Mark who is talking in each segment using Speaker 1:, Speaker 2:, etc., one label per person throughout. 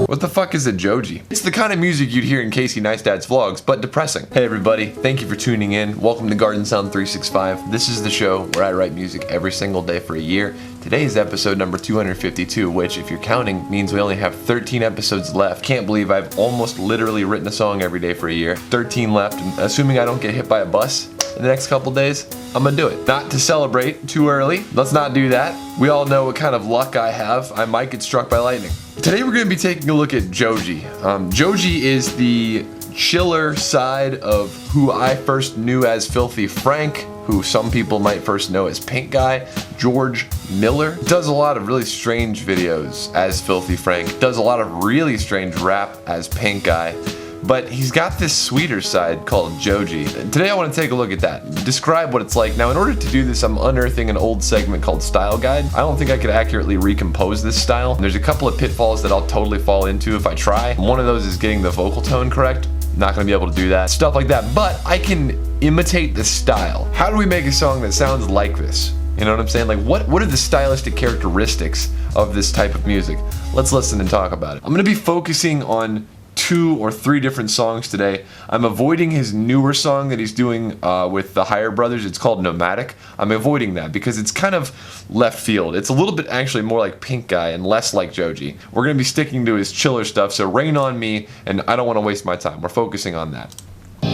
Speaker 1: What the fuck is a joji? It's the kind of music you'd hear in Casey Neistat's vlogs, but depressing. Hey everybody, thank you for tuning in. Welcome to Garden Sound 365. This is the show where I write music every single day for a year. Today is episode number 252, which, if you're counting, means we only have 13 episodes left. Can't believe I've almost literally written a song every day for a year. 13 left, and assuming I don't get hit by a bus in the next couple days, I'm gonna do it. Not to celebrate too early. Let's not do that. We all know what kind of luck I have. I might get struck by lightning. Today we're gonna be taking a look at joji. Joji is the chiller side of who I first knew as Filthy Frank, who some people might first know as Pink Guy. George Miller does a lot of really strange videos as Filthy Frank, does a lot of really strange rap as Pink Guy, but he's got this sweeter side called joji. Today I want to take a look at that, describe what it's like. Now, in order to do this, I'm unearthing an old segment called Style Guide. I don't think I could accurately recompose this style. There's a couple of pitfalls that I'll totally fall into if I try. One of those is getting the vocal tone correct. Not gonna be able to do that, stuff like that, but I can imitate the style. How do we make a song that sounds like this? You know what I'm saying? Like, what are the stylistic characteristics of this type of music? Let's listen and talk about it. I'm gonna be focusing on 2 or 3 different songs today. I'm avoiding his newer song that he's doing with the Higher Brothers. It's called Nomadic. I'm avoiding that because it's kind of left field. It's a little bit actually more like Pink Guy and less like joji. We're going to be sticking to his chiller stuff, so rain on me, and I don't want to waste my time. We're focusing on that.
Speaker 2: We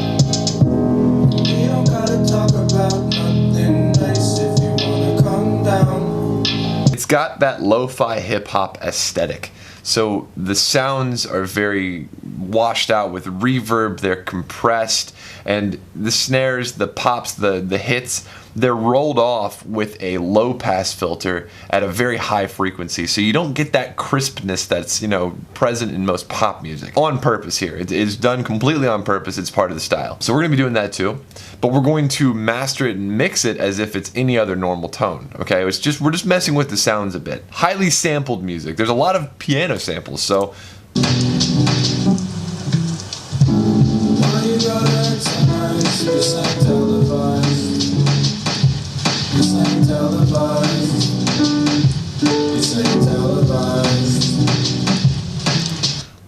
Speaker 2: don't gotta talk about nothing nice if you wanna come down.
Speaker 1: It's got that lo-fi hip-hop aesthetic. So the sounds are very washed out with reverb, they're compressed, and the snares, the pops, the hits, they're rolled off with a low pass filter at a very high frequency. So you don't get that crispness that's, present in most pop music. On purpose here. It is done completely on purpose. It's part of the style. So we're going to be doing that too. But we're going to master it and mix it as if it's any other normal tone. Okay? We're just messing with the sounds a bit. Highly sampled music. There's a lot of piano samples, so
Speaker 2: Why you gotta act nice? This ain't televised. This ain't televised. This ain't televised.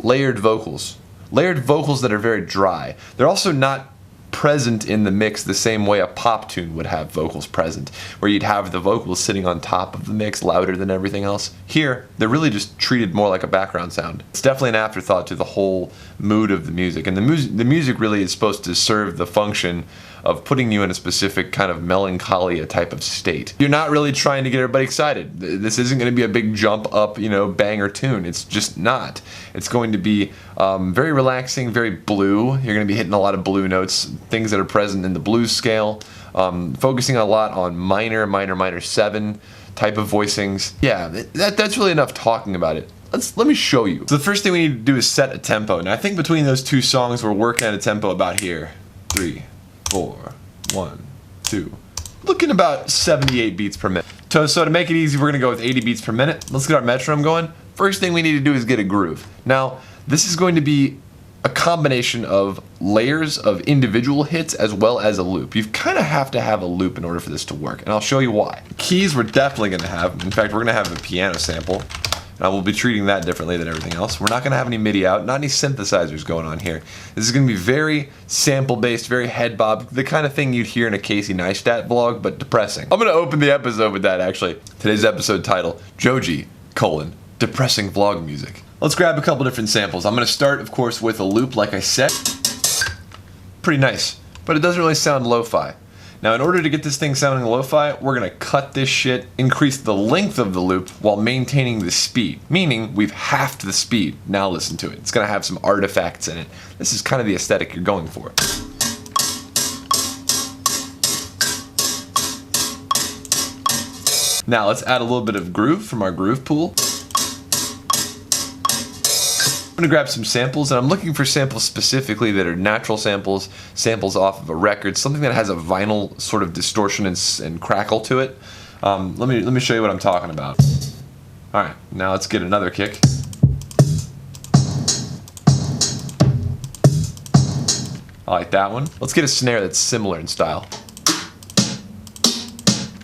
Speaker 1: layered vocals. Layered vocals that are very dry. They're also not present in the mix the same way a pop tune would have vocals present, where you'd have the vocals sitting on top of the mix louder than everything else. Here, they're really just treated more like a background sound. It's definitely an afterthought to the whole mood of the music, and the music really is supposed to serve the function of putting you in a specific kind of melancholia type of state. You're not really trying to get everybody excited. This isn't going to be a big jump up, banger tune. It's just not. It's going to be very relaxing, very blue. You're going to be hitting a lot of blue notes, things that are present in the blues scale, focusing a lot on minor 7 type of voicings. Yeah, that's really enough talking about it. Let me show you. So the first thing we need to do is set a tempo. Now I think between those 2 songs we're working at a tempo about here. 3, 4, 1, 2. Looking about 78 beats per minute. So to make it easy, we're gonna go with 80 beats per minute. Let's get our metronome going. First thing we need to do is get a groove. Now, this is going to be a combination of layers of individual hits as well as a loop. You kind of have to have a loop in order for this to work, and I'll show you why. Keys we're definitely gonna have. In fact, we're gonna have a piano sample. And I will be treating that differently than everything else. We're not going to have any MIDI out, not any synthesizers going on here. This is going to be very sample-based, very head bob, the kind of thing you'd hear in a Casey Neistat vlog, but depressing. I'm going to open the episode with that, actually. Today's episode title, Joji, Depressing Vlog Music. Let's grab a couple different samples. I'm going to start, of course, with a loop, like I said. Pretty nice, but it doesn't really sound lo-fi. Now, in order to get this thing sounding lo-fi, we're gonna cut this shit, increase the length of the loop while maintaining the speed. Meaning, we've halved the speed. Now listen to it. It's gonna have some artifacts in it. This is kind of the aesthetic you're going for. Now, let's add a little bit of groove from our groove pool. I'm gonna grab some samples, and I'm looking for samples specifically that are natural samples, samples off of a record, something that has a vinyl sort of distortion and crackle to it. Let me show you what I'm talking about. All right, now let's get another kick. I like that one. Let's get a snare that's similar in style.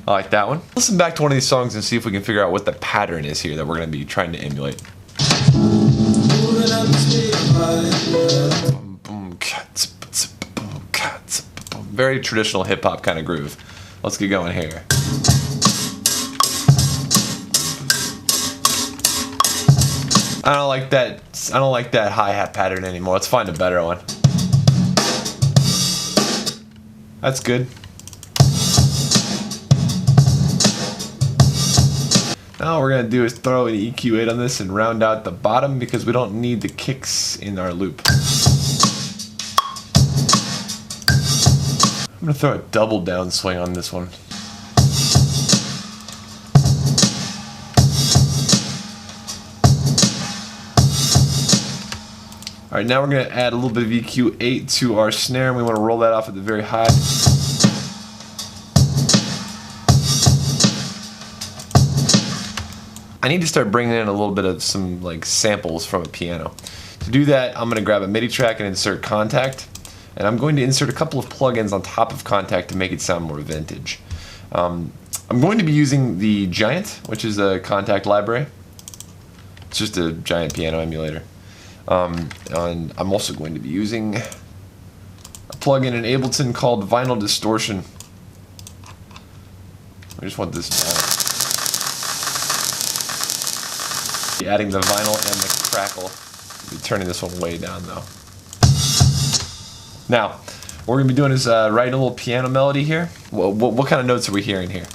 Speaker 1: I like that one. Listen back to one of these songs and see if we can figure out what the pattern is here that we're gonna be trying to emulate.
Speaker 2: Who
Speaker 1: Very traditional hip hop kind of groove. Let's get going here. I don't like that hi-hat pattern anymore. Let's find a better one. That's good. Now what we're gonna do is throw an EQ8 on this and round out the bottom because we don't need the kicks in our loop. I'm gonna throw a double down swing on this one. Alright, now we're going to add a little bit of EQ8 to our snare, and we want to roll that off at the very high. I need to start bringing in a little bit of some like samples from a piano. To do that, I'm going to grab a MIDI track and insert Contact, and I'm going to insert a couple of plugins on top of Contact to make it sound more vintage. I'm going to be using the Giant, which is a Contact library. It's just a giant piano emulator. And I'm also going to be using a plugin in Ableton called Vinyl Distortion. I just want this down. Adding the vinyl and the crackle. I'll be turning this one way down though. Now, what we're going to be doing is writing a little piano melody here. What kind of notes are we hearing here?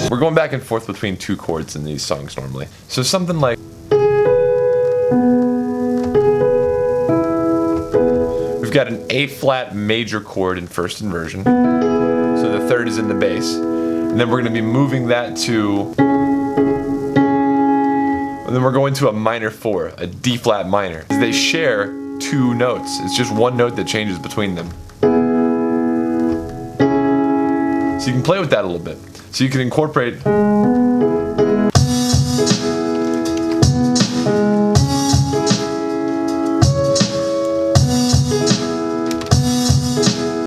Speaker 1: We're going back and forth between two chords in these songs normally. So something like... We've got an A-flat major chord in first inversion. So the third is in the bass. And then we're going to be moving that to... And then we're going to a minor 4, a D-flat minor. They share two notes. It's just one note that changes between them. So you can play with that a little bit. So you can incorporate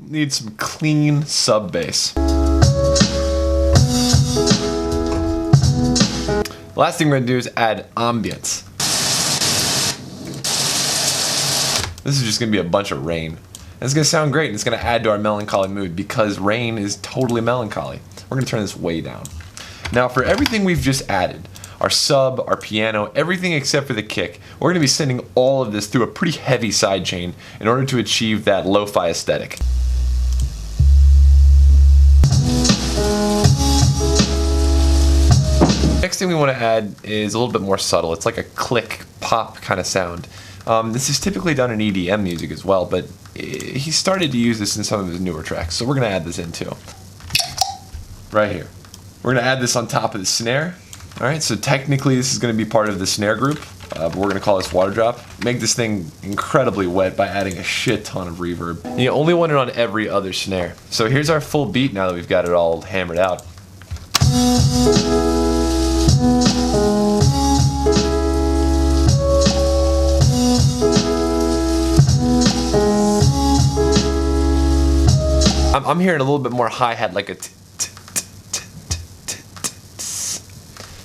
Speaker 1: need some clean sub bass. Last thing we're going to do is add ambience. This is just going to be a bunch of rain. And it's going to sound great, and it's going to add to our melancholy mood because rain is totally melancholy. We're going to turn this way down. Now for everything we've just added, our sub, our piano, everything except for the kick, we're going to be sending all of this through a pretty heavy sidechain in order to achieve that lo-fi aesthetic. Next thing we want to add is a little bit more subtle. It's like a click, pop kind of sound. This is typically done in EDM music as well, but he started to use this in some of his newer tracks, so we're going to add this in too. Right here. We're going to add this on top of the snare. Alright, so technically this is going to be part of the snare group, but we're going to call this water drop. Make this thing incredibly wet by adding a shit ton of reverb. And you only want it on every other snare. So here's our full beat now that we've got it all hammered out. I'm hearing a little bit more hi-hat, like a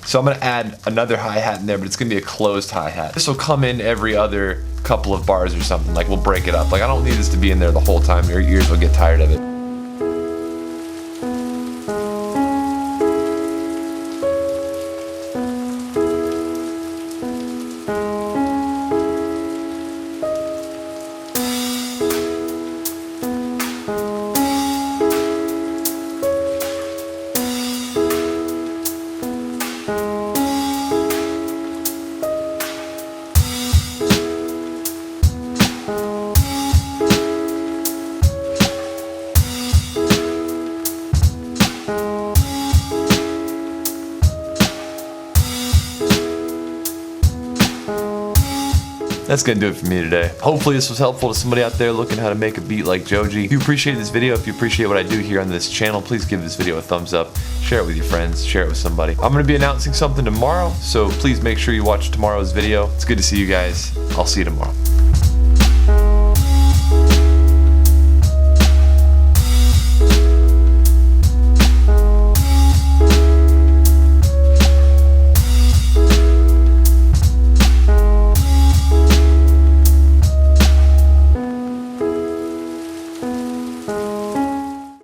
Speaker 1: so I'm going to add another hi-hat in there, but it's going to be a closed hi-hat. This will come in every other couple of bars or something, like we'll break it up. Like I don't need this to be in there the whole time, your ears will get tired of it. That's gonna do it for me today. Hopefully this was helpful to somebody out there looking how to make a beat like Joji. If you appreciate this video, if you appreciate what I do here on this channel, please give this video a thumbs up, share it with your friends, share it with somebody. I'm gonna be announcing something tomorrow, so please make sure you watch tomorrow's video. It's good to see you guys. I'll see you tomorrow.